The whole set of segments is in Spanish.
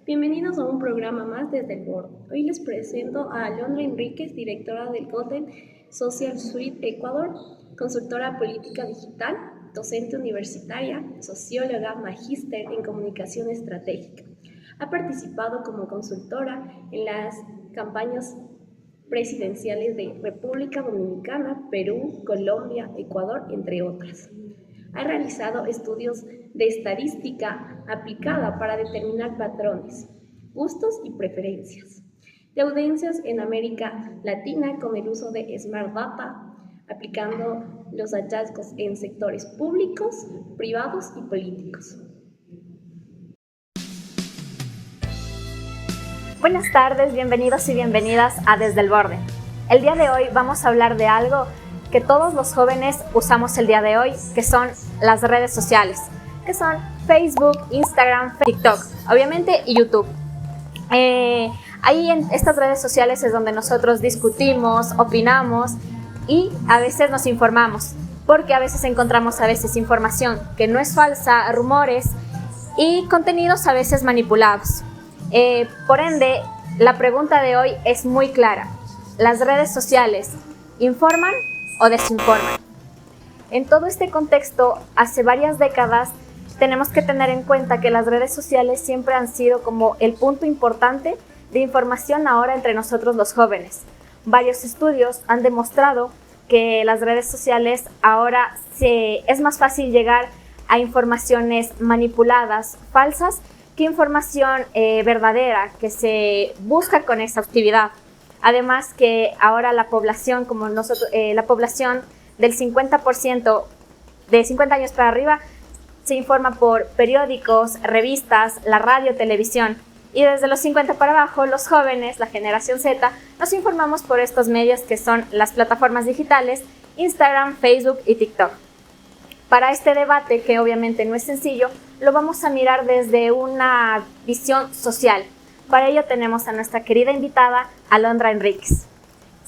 Bienvenidos a un programa más desde el Borde. Hoy les presento a Alondra Enríquez, directora del Golden Social Suite Ecuador, consultora política digital, docente universitaria, socióloga, magíster en comunicación estratégica. Ha participado como consultora en las campañas presidenciales de República Dominicana, Perú, Colombia, Ecuador, entre otras. Ha realizado estudios de estadística aplicada para determinar patrones, gustos y preferencias. De audiencias en América Latina con el uso de Smart Data, aplicando los hallazgos en sectores públicos, privados y políticos. Buenas tardes, bienvenidos y bienvenidas a Desde el Borde. El día de hoy vamos a hablar de algo que todos los jóvenes usamos el día de hoy, que son las redes sociales, que son Facebook, Instagram, TikTok, obviamente, y YouTube. Ahí en estas redes sociales es donde nosotros discutimos, opinamos y a veces nos informamos, porque a veces encontramos información que no es falsa, rumores y contenidos a veces manipulados. Por ende, la pregunta de hoy es muy clara. ¿Las redes sociales informan o desinforman? En todo este contexto, hace varias décadas, tenemos que tener en cuenta que las redes sociales siempre han sido como el punto importante de información ahora entre nosotros los jóvenes. Varios estudios han demostrado que las redes sociales ahora es más fácil llegar a informaciones manipuladas, falsas, que información verdadera que se busca con exhaustividad. Además que ahora la población, como nosotros, la población del 50% de 50 años para arriba se informa por periódicos, revistas, la radio, televisión. Y desde los 50 para abajo, los jóvenes, la generación Z, nos informamos por estos medios que son las plataformas digitales, Instagram, Facebook y TikTok. Para este debate, que obviamente no es sencillo, lo vamos a mirar desde una visión social. Para ello tenemos a nuestra querida invitada, Alondra Enríquez,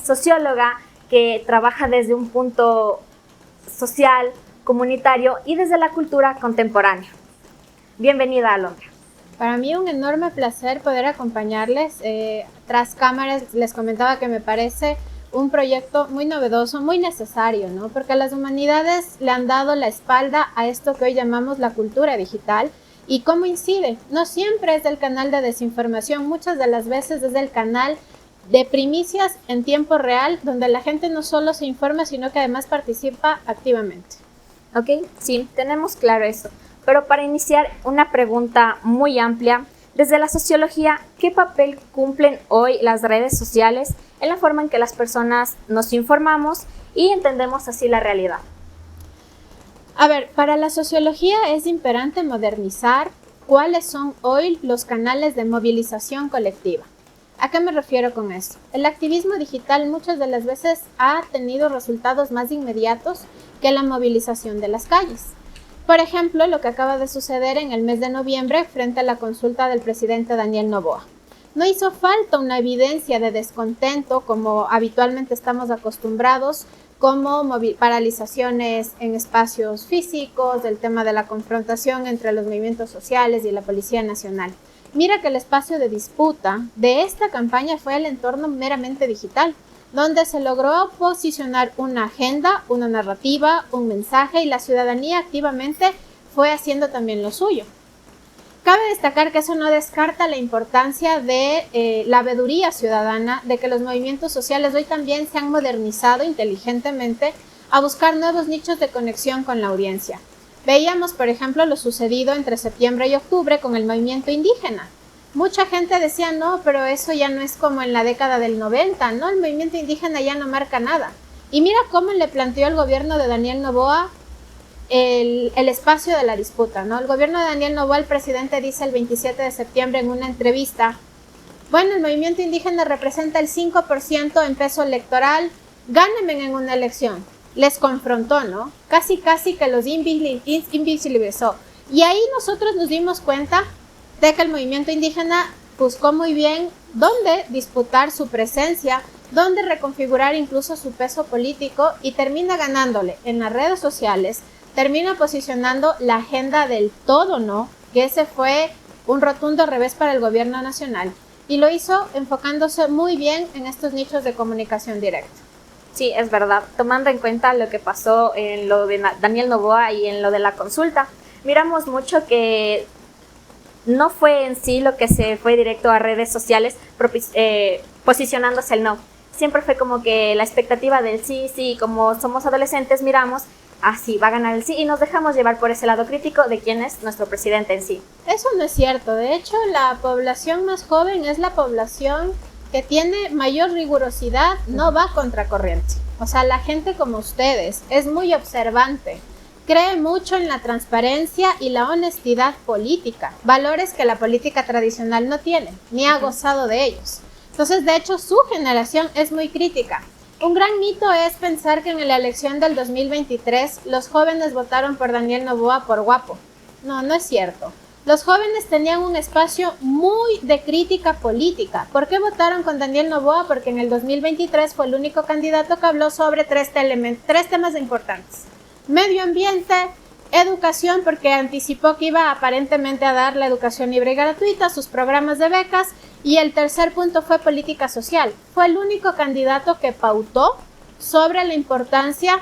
socióloga que trabaja desde un punto social, comunitario y desde la cultura contemporánea. Bienvenida, Alondra. Para mí un enorme placer poder acompañarles. Tras cámaras les comentaba que me parece un proyecto muy novedoso, muy necesario, ¿no? Porque las humanidades le han dado la espalda a esto que hoy llamamos la cultura digital. ¿Y cómo incide? No siempre es del canal de desinformación, muchas de las veces es del canal de primicias en tiempo real, donde la gente no solo se informa, sino que además participa activamente. Ok, sí, tenemos claro eso. Pero para iniciar, una pregunta muy amplia. Desde la sociología, ¿qué papel cumplen hoy las redes sociales en la forma en que las personas nos informamos y entendemos así la realidad? A ver, para la sociología es imperante modernizar cuáles son hoy los canales de movilización colectiva. ¿A qué me refiero con eso? El activismo digital muchas de las veces ha tenido resultados más inmediatos que la movilización de las calles. Por ejemplo, lo que acaba de suceder en el mes de noviembre frente a la consulta del presidente Daniel Noboa. No hizo falta una evidencia de descontento como habitualmente estamos acostumbrados, como paralizaciones en espacios físicos, del tema de la confrontación entre los movimientos sociales y la Policía Nacional. Mira que el espacio de disputa de esta campaña fue el entorno meramente digital, donde se logró posicionar una agenda, una narrativa, un mensaje y la ciudadanía activamente fue haciendo también lo suyo. Cabe destacar que eso no descarta la importancia de la veeduría ciudadana, de que los movimientos sociales hoy también se han modernizado inteligentemente a buscar nuevos nichos de conexión con la audiencia. Veíamos, por ejemplo, lo sucedido entre septiembre y octubre con el movimiento indígena. Mucha gente decía, no, pero eso ya no es como en la década del 90, ¿no? El movimiento indígena ya no marca nada. Y mira cómo le planteó el gobierno de Daniel Noboa el espacio de la disputa, ¿no? El gobierno de Daniel Noboa, el presidente dice el 27 de septiembre en una entrevista, bueno, el movimiento indígena representa el 5% en peso electoral, gánenme en una elección. Les confrontó, ¿no? Casi que los invisibilizó. Y ahí nosotros nos dimos cuenta de que el movimiento indígena buscó muy bien dónde disputar su presencia, dónde reconfigurar incluso su peso político y termina ganándole en las redes sociales, termina posicionando la agenda del todo no, que ese fue un rotundo revés para el gobierno nacional. Y lo hizo enfocándose muy bien en estos nichos de comunicación directa. Sí, es verdad. Tomando en cuenta lo que pasó en lo de Daniel Noboa y en lo de la consulta, miramos mucho que no fue en sí lo que se fue directo a redes sociales posicionándose el no. Siempre fue como que la expectativa del sí, sí, como somos adolescentes miramos, así va a ganar el sí y nos dejamos llevar por ese lado crítico de quién es nuestro presidente en sí. Eso no es cierto. De hecho, la población más joven es la población que tiene mayor rigurosidad, no va contracorriente. O sea, la gente como ustedes es muy observante, cree mucho en la transparencia y la honestidad política, valores que la política tradicional no tiene, ni ha gozado de ellos. Entonces, de hecho, su generación es muy crítica. Un gran mito es pensar que en la elección del 2023 los jóvenes votaron por Daniel Noboa por guapo. No, no es cierto. Los jóvenes tenían un espacio muy de crítica política. ¿Por qué votaron con Daniel Noboa? Porque en el 2023 fue el único candidato que habló sobre tres temas importantes. Medio ambiente, educación, porque anticipó que iba aparentemente a dar la educación libre y gratuita, sus programas de becas, y el tercer punto fue política social. Fue el único candidato que pautó sobre la importancia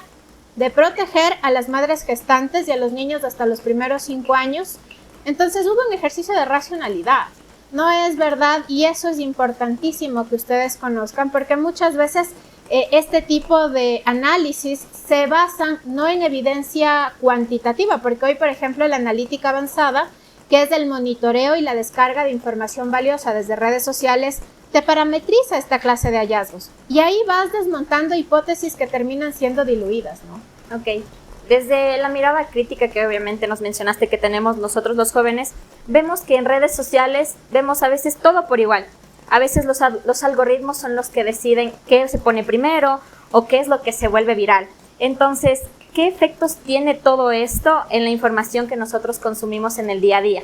de proteger a las madres gestantes y a los niños hasta los primeros 5 años. Entonces hubo un ejercicio de racionalidad. No es verdad, y eso es importantísimo que ustedes conozcan, porque muchas veces este tipo de análisis se basan no en evidencia cuantitativa, porque hoy, por ejemplo, la analítica avanzada, que es el monitoreo y la descarga de información valiosa desde redes sociales, te parametriza esta clase de hallazgos. Y ahí vas desmontando hipótesis que terminan siendo diluidas, ¿no? Ok. Desde la mirada crítica que obviamente nos mencionaste que tenemos nosotros los jóvenes, vemos que en redes sociales vemos a veces todo por igual. A veces los algoritmos son los que deciden qué se pone primero o qué es lo que se vuelve viral. Entonces, ¿qué efectos tiene todo esto en la información que nosotros consumimos en el día a día?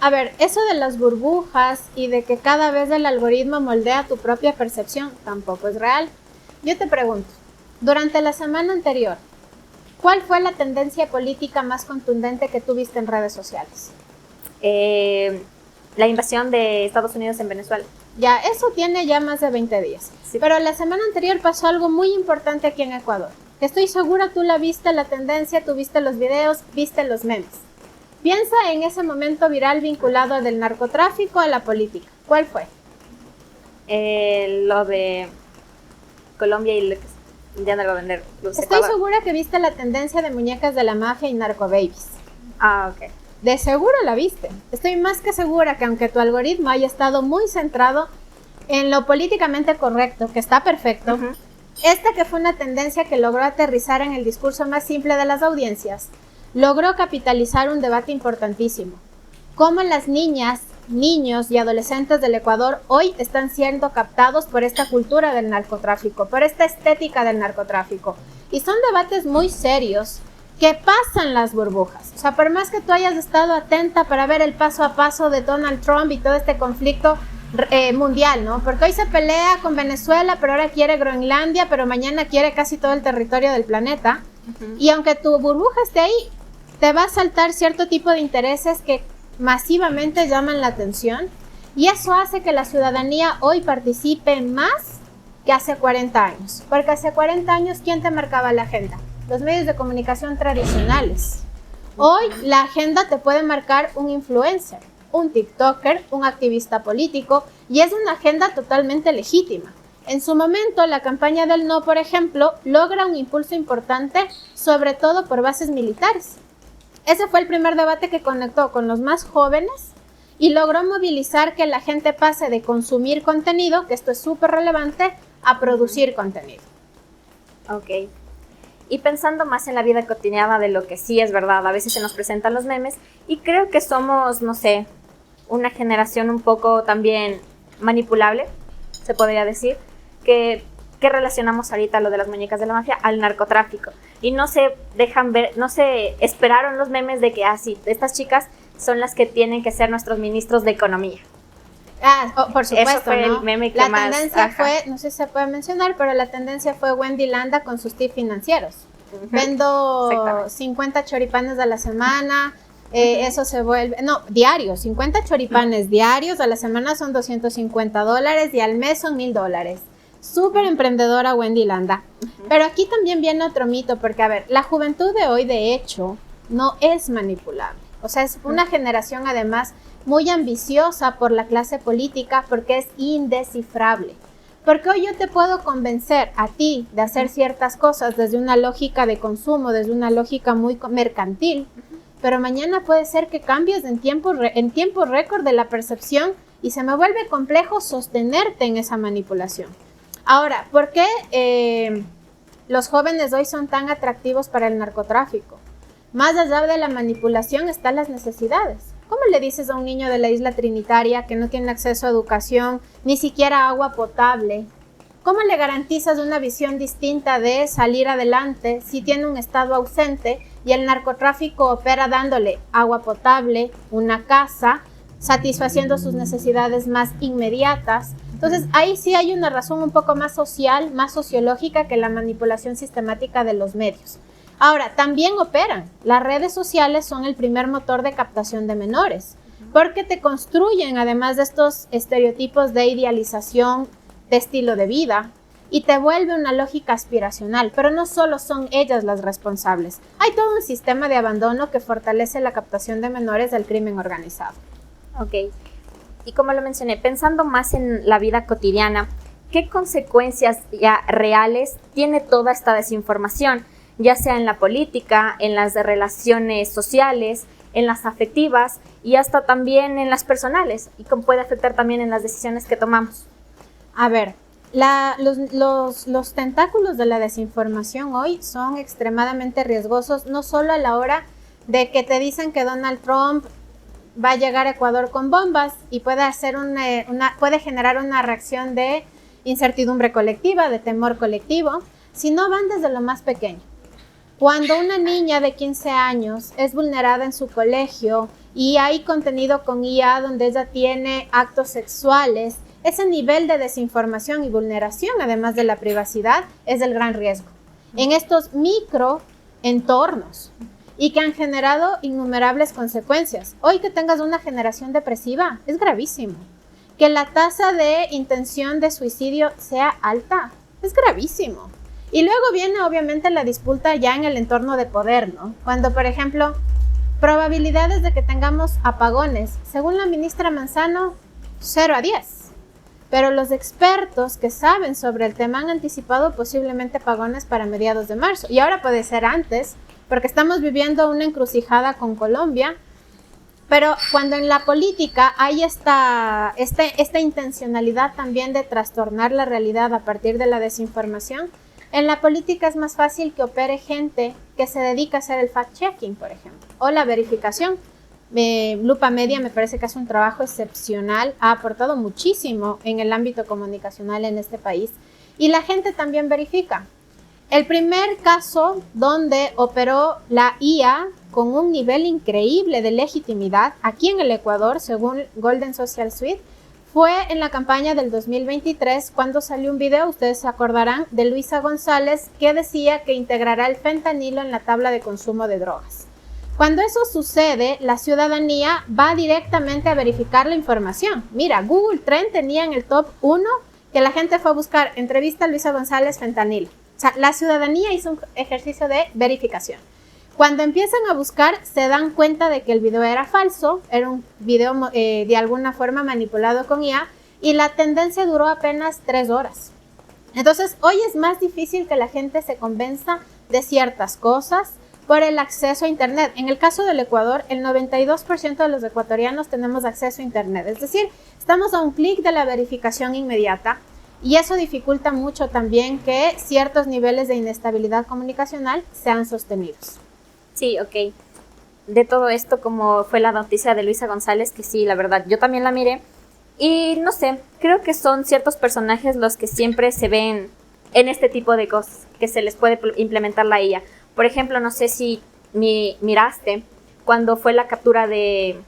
A ver, eso de las burbujas y de que cada vez el algoritmo moldea tu propia percepción tampoco es real. Yo te pregunto, durante la semana anterior, ¿cuál fue la tendencia política más contundente que tú viste en redes sociales? La invasión de Estados Unidos en Venezuela. Ya, eso tiene ya más de 20 días. Sí. Pero la semana anterior pasó algo muy importante aquí en Ecuador. Estoy segura tú la viste, la tendencia, tú viste los videos, viste los memes. Piensa en ese momento viral vinculado del narcotráfico a la política. ¿Cuál fue? Lo de Colombia y ya no lo vender. Estoy segura que viste la tendencia de muñecas de la mafia y narcobabies. Ah, ok. De seguro la viste. Estoy más que segura que aunque tu algoritmo haya estado muy centrado en lo políticamente correcto, que está perfecto, esta que fue una tendencia que logró aterrizar en el discurso más simple de las audiencias, logró capitalizar un debate importantísimo. Cómo las niñas, niños y adolescentes del Ecuador hoy están siendo captados por esta cultura del narcotráfico, por esta estética del narcotráfico. Y son debates muy serios que pasan las burbujas. O sea, por más que tú hayas estado atenta para ver el paso a paso de Donald Trump y todo este conflicto mundial, ¿no? Porque hoy se pelea con Venezuela, pero ahora quiere Groenlandia, pero mañana quiere casi todo el territorio del planeta. Y aunque tu burbuja esté ahí, te va a saltar cierto tipo de intereses que masivamente llaman la atención, y eso hace que la ciudadanía hoy participe más que hace 40 años. Porque hace 40 años, ¿quién te marcaba la agenda? Los medios de comunicación tradicionales. Hoy la agenda te puede marcar un influencer, un TikToker, un activista político, y es una agenda totalmente legítima. En su momento, la campaña del no, por ejemplo, logra un impulso importante, sobre todo por bases militares. Ese fue el primer debate que conectó con los más jóvenes y logró movilizar que la gente pase de consumir contenido, que esto es súper relevante, a producir contenido. Ok. Y pensando más en la vida cotidiana de lo que sí es verdad, a veces se nos presentan los memes y creo que somos, no sé, una generación un poco también manipulable, se podría decir, que relacionamos ahorita lo de las muñecas de la mafia al narcotráfico. Y no se dejan ver, no se esperaron los memes de que, sí, estas chicas son las que tienen que ser nuestros ministros de economía. Por supuesto, eso fue, ¿no? El meme que la más, tendencia fue, no sé si se puede mencionar, pero la tendencia fue Wendy Landa con sus tips financieros. Vendo 50 choripanes a la semana, Eso se vuelve, no, diarios, 50 choripanes diarios, a la semana son $250 y al mes son $1,000. Súper emprendedora Wendy Landa. Pero aquí también viene otro mito, porque a ver, la juventud de hoy de hecho no es manipulable. O sea, es una generación además muy ambiciosa por la clase política porque es indescifrable. Porque hoy yo te puedo convencer a ti de hacer ciertas cosas desde una lógica de consumo, desde una lógica muy mercantil, pero mañana puede ser que cambies en tiempo récord de la percepción y se me vuelve complejo sostenerte en esa manipulación. Ahora, ¿por qué los jóvenes hoy son tan atractivos para el narcotráfico? Más allá de la manipulación están las necesidades. ¿Cómo le dices a un niño de la isla Trinitaria que no tiene acceso a educación, ni siquiera agua potable? ¿Cómo le garantizas una visión distinta de salir adelante si tiene un estado ausente y el narcotráfico opera dándole agua potable, una casa, satisfaciendo sus necesidades más inmediatas? Entonces, ahí sí hay una razón un poco más social, más sociológica que la manipulación sistemática de los medios. Ahora, también operan. Las redes sociales son el primer motor de captación de menores, porque te construyen, además de estos estereotipos de idealización, de estilo de vida, y te vuelve una lógica aspiracional, pero no solo son ellas las responsables. Hay todo un sistema de abandono que fortalece la captación de menores del crimen organizado. Ok. Y como lo mencioné, pensando más en la vida cotidiana, ¿qué consecuencias ya reales tiene toda esta desinformación? Ya sea en la política, en las relaciones sociales, en las afectivas y hasta también en las personales, y cómo puede afectar también en las decisiones que tomamos. A ver, los tentáculos de la desinformación hoy son extremadamente riesgosos, no solo a la hora de que te dicen que Donald Trump va a llegar a Ecuador con bombas y puede generar una reacción de incertidumbre colectiva, de temor colectivo, sino van desde lo más pequeño. Cuando una niña de 15 años es vulnerada en su colegio y hay contenido con IA donde ella tiene actos sexuales, ese nivel de desinformación y vulneración, además de la privacidad, es el gran riesgo. En estos microentornos y que han generado innumerables consecuencias. Hoy que tengas una generación depresiva es gravísimo. Que la tasa de intención de suicidio sea alta es gravísimo. Y luego viene obviamente la disputa ya en el entorno de poder, ¿no? Cuando, por ejemplo, probabilidades de que tengamos apagones, según la ministra Manzano, 0 a 10. Pero los expertos que saben sobre el tema han anticipado posiblemente apagones para mediados de marzo. Y ahora puede ser antes, porque estamos viviendo una encrucijada con Colombia. Pero cuando en la política hay esta intencionalidad también de trastornar la realidad a partir de la desinformación, en la política es más fácil que opere gente que se dedica a hacer el fact-checking, por ejemplo, o la verificación. Lupa Media me parece que hace un trabajo excepcional, ha aportado muchísimo en el ámbito comunicacional en este país, y la gente también verifica. El primer caso donde operó la IA con un nivel increíble de legitimidad aquí en el Ecuador, según Golden Social Suite, fue en la campaña del 2023 cuando salió un video, ustedes se acordarán, de Luisa González que decía que integrará el fentanilo en la tabla de consumo de drogas. Cuando eso sucede, la ciudadanía va directamente a verificar la información. Mira, Google Trend tenía en el top 1 que la gente fue a buscar entrevista a Luisa González fentanilo. O sea, la ciudadanía hizo un ejercicio de verificación. Cuando empiezan a buscar, se dan cuenta de que el video era falso, era un video de alguna forma manipulado con IA, y la tendencia duró apenas 3 horas. Entonces, hoy es más difícil que la gente se convenza de ciertas cosas por el acceso a Internet. En el caso del Ecuador, el 92% de los ecuatorianos tenemos acceso a Internet. Es decir, estamos a un clic de la verificación inmediata, y eso dificulta mucho también que ciertos niveles de inestabilidad comunicacional sean sostenidos. Sí, ok. De todo esto, como fue la noticia de Luisa González, que sí, la verdad, yo también la miré. Y no sé, creo que son ciertos personajes los que siempre se ven en este tipo de cosas, que se les puede implementar la IA. Por ejemplo, no sé si miraste cuando fue la captura de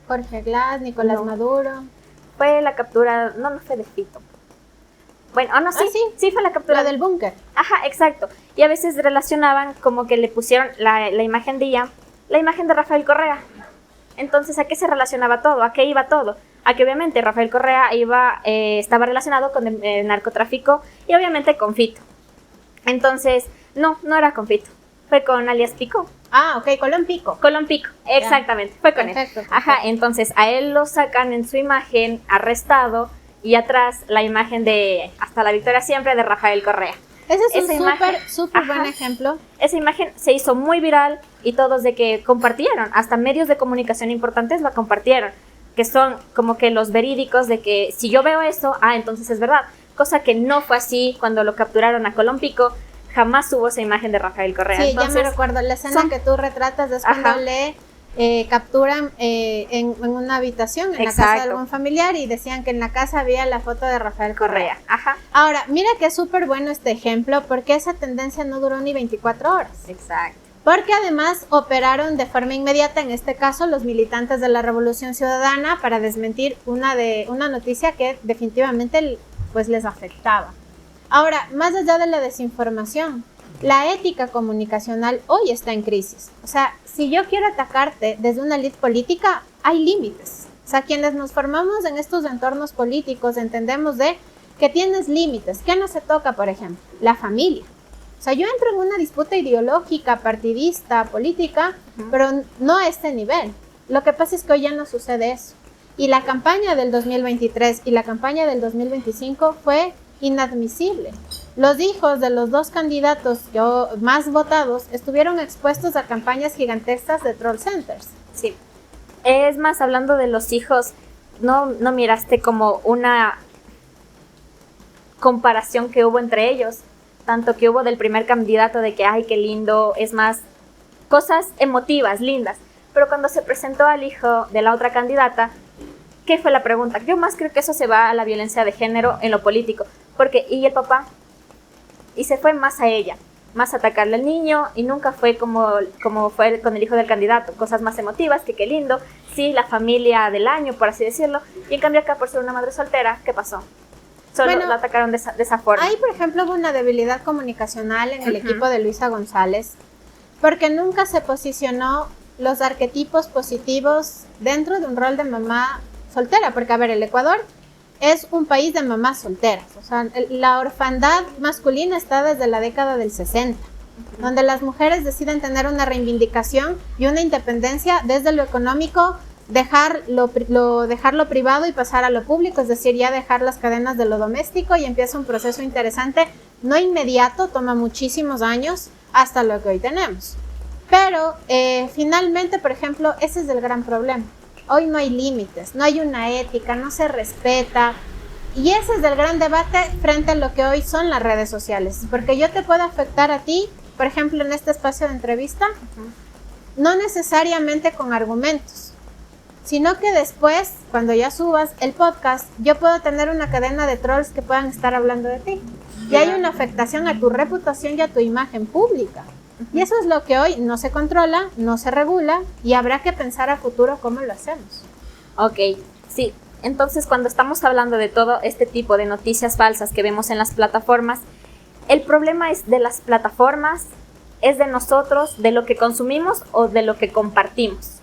Jorge Glass, Nicolás Maduro. Fue la captura, no fue de Fito. Bueno, no, sí fue la captura. La del búnker. Ajá, exacto. Y a veces relacionaban como que le pusieron la imagen de ella la imagen de Rafael Correa. Entonces, ¿a qué se relacionaba todo? ¿A qué iba todo? A que obviamente Rafael Correa estaba relacionado con el narcotráfico y obviamente con Fito. Entonces, no era con Fito, fue con alias Pico. Ah, ok, Colón Pico. Colón Pico, exactamente, fue con Perfecto. él. Ajá, entonces a él lo sacan en su imagen arrestado y atrás la imagen de Hasta la Victoria Siempre de Rafael Correa. Ese es Esa un imagen, súper buen ajá, ejemplo. Esa imagen se hizo muy viral y todos de que compartieron, hasta medios de comunicación importantes la compartieron, que son como que los verídicos de que si yo veo eso, entonces es verdad. Cosa que no fue así cuando lo capturaron a Colón Pico, jamás hubo esa imagen de Rafael Correa. Sí, entonces, ya me recuerdo, la escena que tú retratas es cuando ajá, le capturan en una habitación, en la casa de algún familiar, y decían que en la casa había la foto de Rafael Correa. Ajá. Ahora, mira que es súper bueno este ejemplo, porque esa tendencia no duró ni 24 horas. Exacto. Porque además operaron de forma inmediata, en este caso, los militantes de la Revolución Ciudadana para desmentir una noticia que definitivamente pues les afectaba. Ahora, más allá de la desinformación, la ética comunicacional hoy está en crisis. O sea, si yo quiero atacarte desde una elite política, hay límites. O sea, quienes nos formamos en estos entornos políticos entendemos de que tienes límites. ¿Qué no se toca, por ejemplo? La familia. O sea, yo entro en una disputa ideológica, partidista, política, pero no a este nivel. Lo que pasa es que hoy ya no sucede eso. Y la campaña del 2023 y la campaña del 2025 fue inadmisible. Los hijos de los dos candidatos más votados estuvieron expuestos a campañas gigantescas de troll centers. Sí. Es más, hablando de los hijos, no miraste como una comparación que hubo entre ellos, tanto que hubo del primer candidato de que, ay, qué lindo, es más, cosas emotivas, lindas. Pero cuando se presentó al hijo de la otra candidata, ¿qué fue la pregunta? Yo más creo que eso se va a la violencia de género en lo político, porque, ¿y el papá? Y se fue más a ella, más a atacarle al niño, y nunca fue como fue con el hijo del candidato, cosas más emotivas, que qué lindo, sí, la familia del año, por así decirlo, y en cambio acá por ser una madre soltera, ¿qué pasó? Solo la atacaron de esa forma. Ahí, por ejemplo, hubo una debilidad comunicacional en el equipo de Luisa González, porque nunca se posicionó los arquetipos positivos dentro de un rol de mamá soltera, porque a ver, el Ecuador es un país de mamás solteras, o sea, la orfandad masculina está desde la década del 60, donde las mujeres deciden tener una reivindicación y una independencia desde lo económico, dejar lo privado y pasar a lo público, es decir, ya dejar las cadenas de lo doméstico, y empieza un proceso interesante, no inmediato, toma muchísimos años hasta lo que hoy tenemos. Pero finalmente, por ejemplo, ese es el gran problema. Hoy no hay límites, no hay una ética, no se respeta. Y ese es el gran debate frente a lo que hoy son las redes sociales. Porque yo te puedo afectar a ti, por ejemplo, en este espacio de entrevista, no necesariamente con argumentos, sino que después, cuando ya subas el podcast, yo puedo tener una cadena de trolls que puedan estar hablando de ti. Y hay una afectación a tu reputación y a tu imagen pública. Y eso es lo que hoy no se controla, no se regula, y habrá que pensar a futuro cómo lo hacemos. Ok, sí. Entonces, cuando estamos hablando de todo este tipo de noticias falsas que vemos en las plataformas, el problema es de las plataformas, es de nosotros, de lo que consumimos o de lo que compartimos.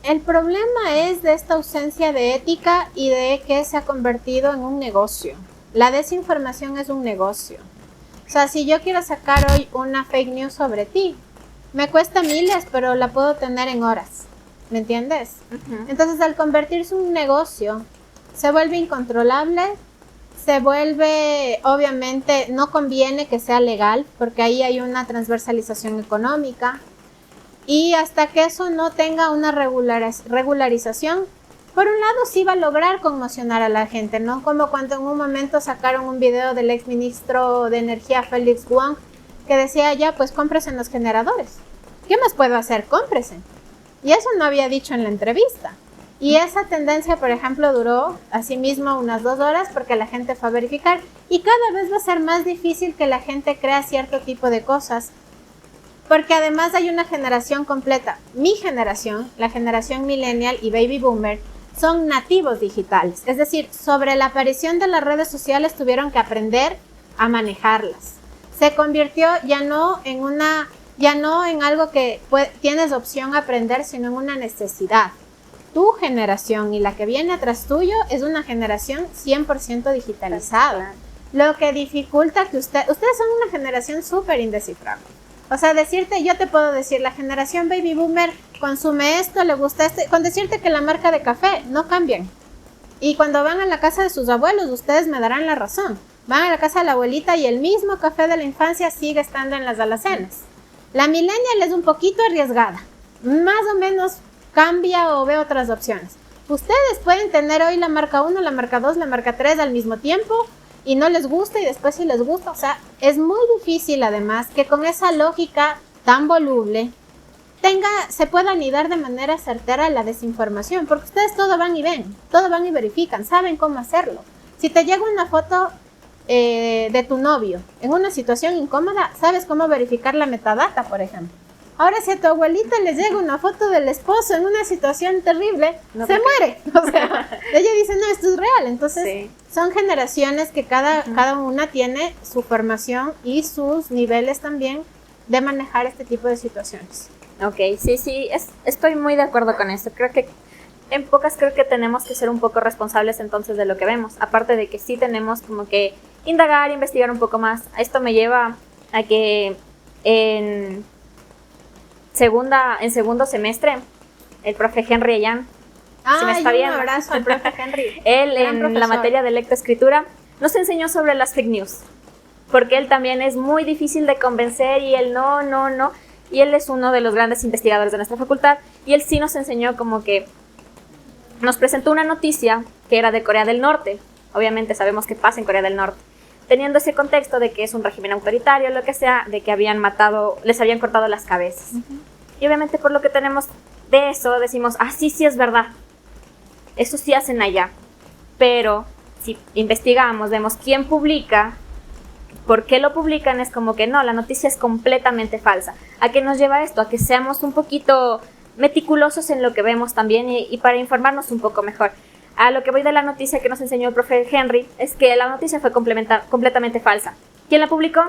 El problema es de esta ausencia de ética y de que se ha convertido en un negocio. La desinformación es un negocio. O sea, si yo quiero sacar hoy una fake news sobre ti, me cuesta miles, pero la puedo tener en horas. ¿Me entiendes? Entonces, al convertirse en un negocio, se vuelve incontrolable, se vuelve, obviamente, no conviene que sea legal, porque ahí hay una transversalización económica. Y hasta que eso no tenga una regularización, por un lado sí va a lograr conmocionar a la gente, ¿no? Como cuando en un momento sacaron un video del exministro de Energía, Félix Wong, que decía, ya, pues cómprese en los generadores. ¿Qué más puedo hacer? Cómprese. Y eso no había dicho en la entrevista. Y esa tendencia, por ejemplo, duró asimismo unas 2 horas porque la gente fue a verificar. Y cada vez va a ser más difícil que la gente crea cierto tipo de cosas, porque además hay una generación completa. Mi generación, la generación millennial y baby boomer, son nativos digitales. Es decir, sobre la aparición de las redes sociales tuvieron que aprender a manejarlas. Se convirtió ya no en una ya no en algo que tienes opción a aprender, sino en una necesidad. Tu generación y la que viene atrás tuyo es una generación 100% digitalizada, lo que dificulta que ustedes son una generación súper indescifrable. O sea, decirte, yo te puedo decir, la generación baby boomer consume esto, le gusta este, con decirte que la marca de café no cambian. Y cuando van a la casa de sus abuelos, ustedes me darán la razón. Van a la casa de la abuelita y el mismo café de la infancia sigue estando en las alacenas. La millennial es un poquito arriesgada, más o menos cambia o ve otras opciones. Ustedes pueden tener hoy la marca 1, la marca 2, la marca 3 al mismo tiempo y no les gusta y después sí les gusta. O sea, es muy difícil además que con esa lógica tan voluble se pueda anidar de manera certera la desinformación, porque ustedes todo van y ven, todo van y verifican, saben cómo hacerlo. Si te llega una foto de tu novio en una situación incómoda, sabes cómo verificar la metadata, por ejemplo. Ahora, si a tu abuelita le llega una foto del esposo en una situación terrible, no se muere. O sea, ella dice, no, esto es real. Entonces, sí, son generaciones que cada una tiene su formación y sus niveles también de manejar este tipo de situaciones. Ok, sí, estoy muy de acuerdo con esto. Creo que creo que tenemos que ser un poco responsables entonces de lo que vemos. Aparte de que sí tenemos como que indagar, investigar un poco más. Esto me lleva a que en segundo semestre, el profe Henry Allan, si me está viendo, un abrazo al profe Henry. Él en la materia de lectoescritura nos enseñó sobre las fake news, porque él también es muy difícil de convencer y él no, y él es uno de los grandes investigadores de nuestra facultad, y él sí nos enseñó como que nos presentó una noticia que era de Corea del Norte. Obviamente sabemos qué pasa en Corea del Norte, teniendo ese contexto de que es un régimen autoritario, lo que sea, de que les habían cortado las cabezas. Y obviamente por lo que tenemos de eso, decimos, sí es verdad, eso sí hacen allá. Pero si investigamos, vemos quién publica, por qué lo publican, es como que no, la noticia es completamente falsa. ¿A qué nos lleva esto? A que seamos un poquito meticulosos en lo que vemos también y para informarnos un poco mejor. A lo que voy de la noticia que nos enseñó el profe Henry es que la noticia fue completamente falsa. ¿Quién la publicó?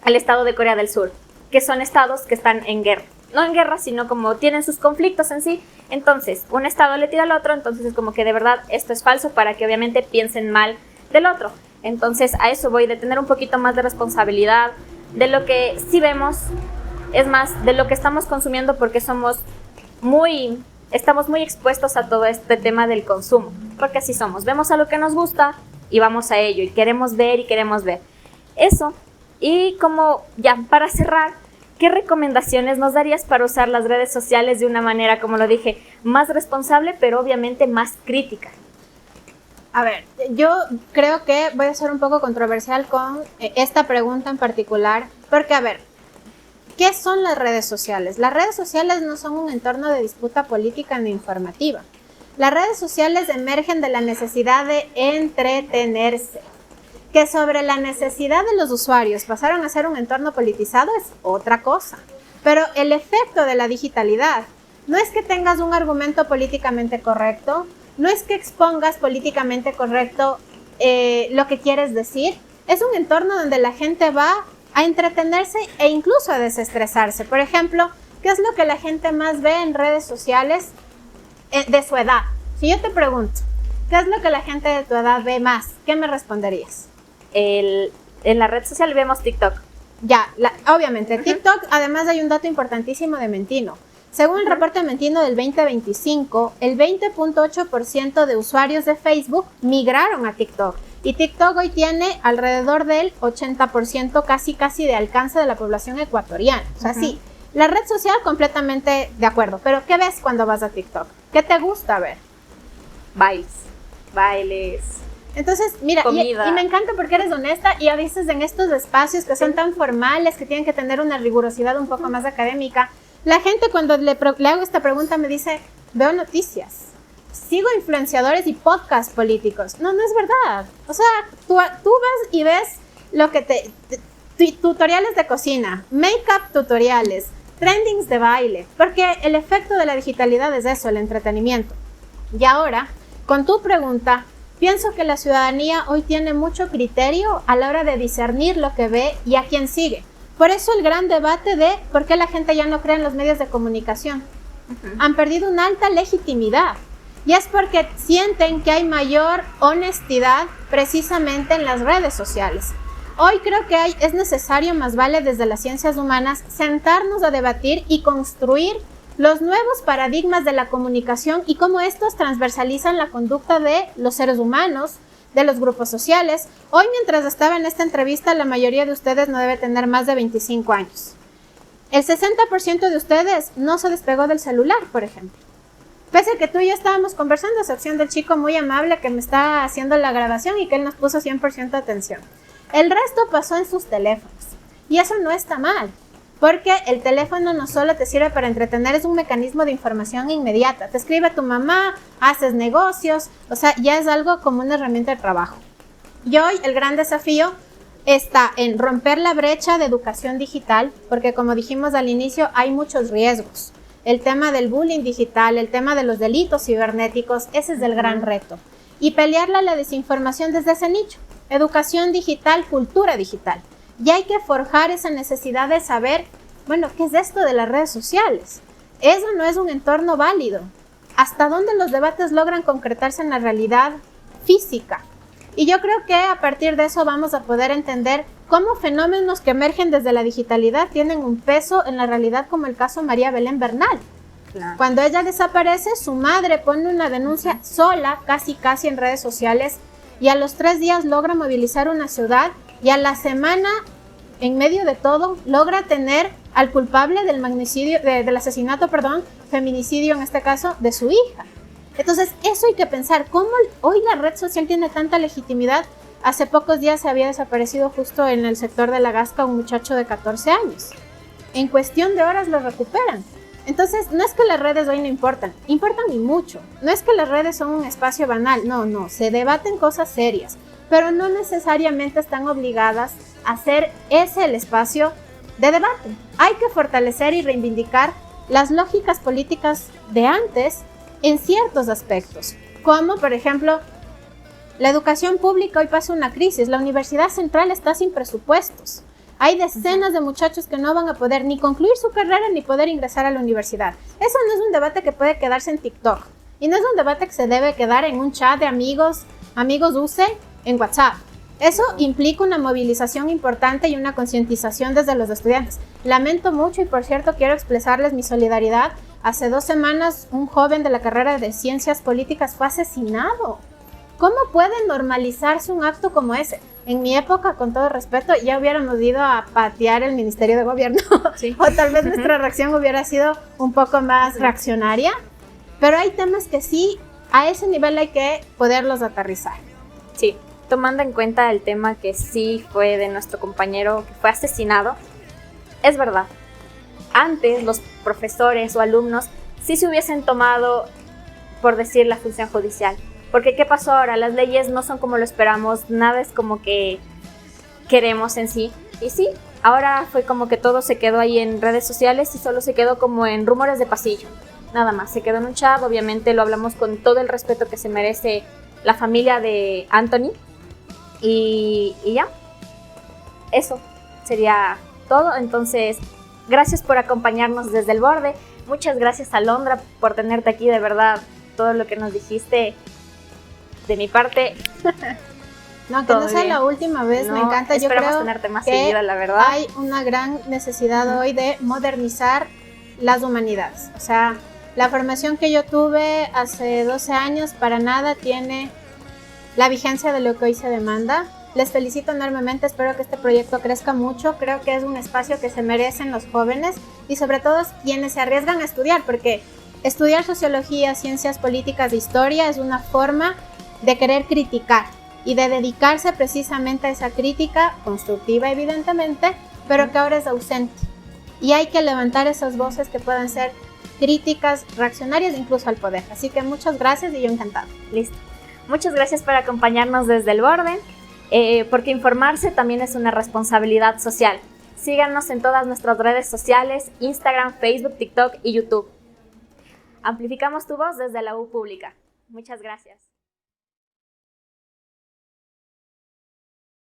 El estado de Corea del Sur, que son estados que están en guerra. No en guerra, sino como tienen sus conflictos en sí. Entonces, un estado le tira al otro, entonces es como que de verdad esto es falso para que obviamente piensen mal del otro. Entonces, a eso voy, de tener un poquito más de responsabilidad, de lo que sí vemos, es más, de lo que estamos consumiendo, porque estamos muy expuestos a todo este tema del consumo, porque así somos, vemos a lo que nos gusta y vamos a ello, y queremos ver. Eso, y como ya para cerrar, ¿qué recomendaciones nos darías para usar las redes sociales de una manera, como lo dije, más responsable, pero obviamente más crítica? A ver, yo creo que voy a ser un poco controversial con esta pregunta en particular, porque a ver, ¿qué son las redes sociales? Las redes sociales no son un entorno de disputa política ni informativa. Las redes sociales emergen de la necesidad de entretenerse. Que sobre la necesidad de los usuarios pasaron a ser un entorno politizado es otra cosa. Pero el efecto de la digitalidad no es que tengas un argumento políticamente correcto, no es que expongas políticamente correcto lo que quieres decir. Es un entorno donde la gente va a entretenerse e incluso a desestresarse. Por ejemplo, ¿qué es lo que la gente más ve en redes sociales de su edad? Si yo te pregunto, ¿qué es lo que la gente de tu edad ve más? ¿Qué me responderías? En la red social vemos TikTok. Ya, obviamente, TikTok, además hay un dato importantísimo de Mentino. Según el reporte de Mentino del 2025, el 20.8% de usuarios de Facebook migraron a TikTok. Y TikTok hoy tiene alrededor del 80% casi de alcance de la población ecuatoriana. O sea, sí, la red social completamente de acuerdo. Pero ¿qué ves cuando vas a TikTok? ¿Qué te gusta ver? Bailes. Entonces, mira, y me encanta porque eres honesta y a veces en estos espacios que son tan formales, que tienen que tener una rigurosidad un poco más académica, la gente cuando le hago esta pregunta me dice, veo noticias, sigo influenciadores y podcasts políticos. No es verdad. O sea, tú vas y ves lo que tutoriales de cocina, make-up tutoriales, trendings de baile, porque el efecto de la digitalidad es eso, el entretenimiento. Y ahora, con tu pregunta, pienso que la ciudadanía hoy tiene mucho criterio a la hora de discernir lo que ve y a quién sigue. Por eso el gran debate de por qué la gente ya no cree en los medios de comunicación. Han perdido una alta legitimidad. Y es porque sienten que hay mayor honestidad precisamente en las redes sociales. Hoy creo que es necesario, más vale desde las ciencias humanas, sentarnos a debatir y construir los nuevos paradigmas de la comunicación y cómo estos transversalizan la conducta de los seres humanos, de los grupos sociales. Hoy, mientras estaba en esta entrevista, la mayoría de ustedes no debe tener más de 25 años. El 60% de ustedes no se despegó del celular, por ejemplo. Pese a que tú y yo estábamos conversando, a excepción del chico muy amable que me está haciendo la grabación y que él nos puso 100% atención. El resto pasó en sus teléfonos. Y eso no está mal, porque el teléfono no solo te sirve para entretener, es un mecanismo de información inmediata. Te escribe tu mamá, haces negocios, o sea, ya es algo como una herramienta de trabajo. Y hoy el gran desafío está en romper la brecha de educación digital, porque como dijimos al inicio, hay muchos riesgos. El tema del bullying digital, el tema de los delitos cibernéticos, ese es el gran reto. Y pelearla la desinformación desde ese nicho. Educación digital, cultura digital. Y hay que forjar esa necesidad de saber, bueno, ¿qué es esto de las redes sociales? Eso no es un entorno válido. ¿Hasta dónde los debates logran concretarse en la realidad física? Y yo creo que a partir de eso vamos a poder entender cómo fenómenos que emergen desde la digitalidad tienen un peso en la realidad, como el caso María Belén Bernal. Claro. Cuando ella desaparece, su madre pone una denuncia sola, casi en redes sociales, y a los 3 días logra movilizar una ciudad, y a la semana, en medio de todo, logra tener al culpable del magnicidio, del asesinato, feminicidio en este caso, de su hija. Entonces, eso hay que pensar, ¿cómo hoy la red social tiene tanta legitimidad? Hace pocos días se había desaparecido justo en el sector de La Gasca un muchacho de 14 años. En cuestión de horas lo recuperan. Entonces, no es que las redes hoy no importan y mucho. No es que las redes son un espacio banal, no, se debaten cosas serias, pero no necesariamente están obligadas a ser ese el espacio de debate. Hay que fortalecer y reivindicar las lógicas políticas de antes en ciertos aspectos, como por ejemplo, la educación pública hoy pasa una crisis, la Universidad Central está sin presupuestos. Hay decenas de muchachos que no van a poder ni concluir su carrera ni poder ingresar a la universidad. Eso no es un debate que puede quedarse en TikTok. Y no es un debate que se debe quedar en un chat de amigos use en WhatsApp. Eso implica una movilización importante y una concientización desde los estudiantes. Lamento mucho y por cierto quiero expresarles mi solidaridad. Hace 2 semanas un joven de la carrera de Ciencias Políticas fue asesinado. ¿Cómo puede normalizarse un acto como ese? En mi época, con todo respeto, ya hubiéramos ido a patear el Ministerio de Gobierno. Sí. O tal vez nuestra reacción hubiera sido un poco más reaccionaria. Pero hay temas que sí, a ese nivel hay que poderlos aterrizar. Sí, tomando en cuenta el tema que sí fue de nuestro compañero que fue asesinado, es verdad. Antes los profesores o alumnos sí se hubiesen tomado, por decir, la función judicial. Porque ¿qué pasó ahora? Las leyes no son como lo esperamos, nada es como que queremos en sí. Y sí, ahora fue como que todo se quedó ahí en redes sociales y solo se quedó como en rumores de pasillo. Nada más, se quedó en un chat, obviamente lo hablamos con todo el respeto que se merece la familia de Anthony. Y ya, eso sería todo. Entonces, gracias por acompañarnos desde el borde. Muchas gracias, Alondra, por tenerte aquí, de verdad, todo lo que nos dijiste. De mi parte, no, que no sea la última vez, no, me encanta. Yo creo tenerte más seguida, la verdad. Hay una gran necesidad hoy de modernizar las humanidades. O sea, la formación que yo tuve hace 12 años para nada tiene la vigencia de lo que hoy se demanda. Les felicito enormemente, espero que este proyecto crezca mucho. Creo que es un espacio que se merecen los jóvenes y sobre todo quienes se arriesgan a estudiar, porque estudiar sociología, ciencias políticas e historia es una forma de querer criticar y de dedicarse precisamente a esa crítica constructiva, evidentemente, pero que ahora es ausente. Y hay que levantar esas voces que puedan ser críticas, reaccionarias, incluso al poder. Así que muchas gracias y yo encantada. Listo. Muchas gracias por acompañarnos desde el borde, porque informarse también es una responsabilidad social. Síganos en todas nuestras redes sociales, Instagram, Facebook, TikTok y YouTube. Amplificamos tu voz desde la U Pública. Muchas gracias.